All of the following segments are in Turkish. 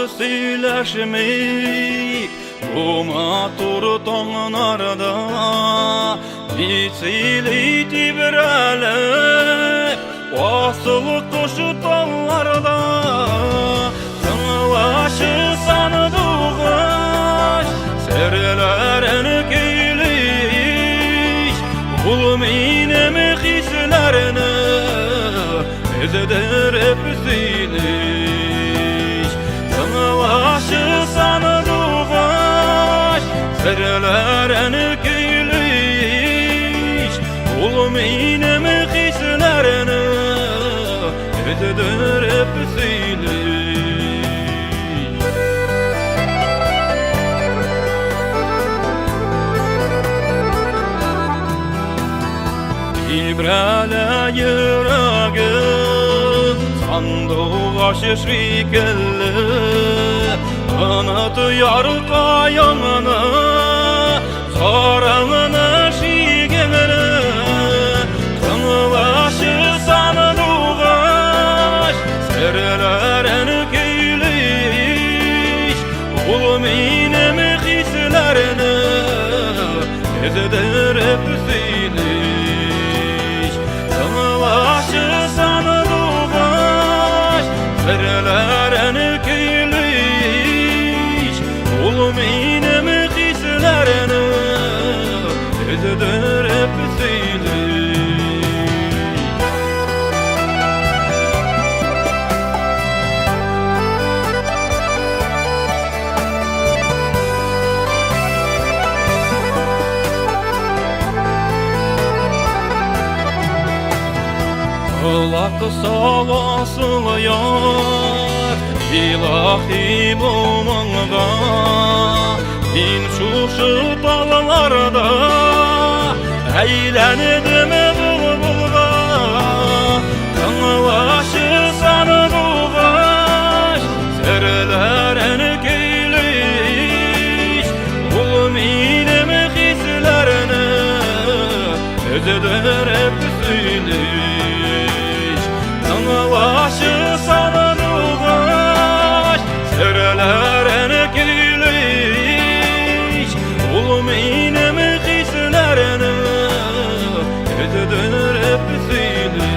söyleşmeyik bu matur tonlarda Biçili tibrele asıl kuşu tonlarda Tınlaşı sandığı serlerini giyliş Bul benim hislerini ezedir hep ziliş Tınlaşı sandığı serlerini giyliş Bul benim hislerini ezedir hep ziliş İbrele yüreğim sandığa şişrikelli Anıtı yarıka yanına sarağını şigemeli Kınlaşı sandığa serlerini giyliş Bul benim hislerini ezedir hep ziliş Tınlaşı sandığı serlerini giyliş Bul benim hislerini ezedir hep ziliş Kulak savasılıyor ilahi bulmanğa Din şuşu dağlarda eğlendim bulbulga Tınlaşı sandığı serlerini giyliş Bul benim hislerini ezedir hep ziliş Tınlaşı sandığı serlerini giyliş Bul benim hislerini ezedir hep ziliş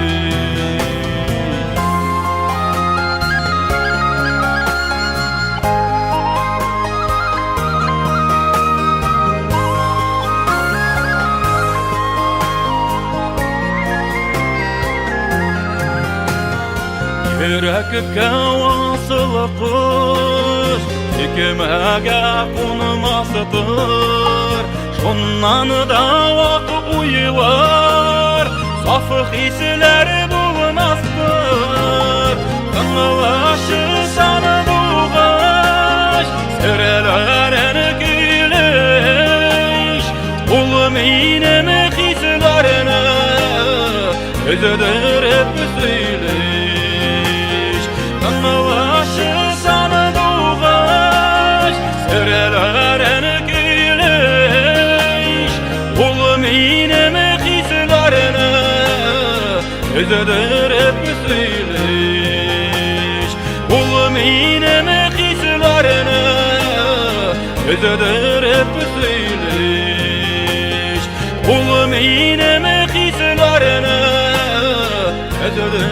Yürekке vasıl kuş hikmege konmasıdır Şundan da vak uyular saf hisler bulmazdır Tınlaşı sandığı serlerini giyliş Bul benim hislerini ezedir hep ziliş Tınlaşı sandığı serlerini giyliş Bul benim hislerini ezedir hep ziliş Bul benim hislerini ezedir hep ziliş Bul benim hislerini ezedir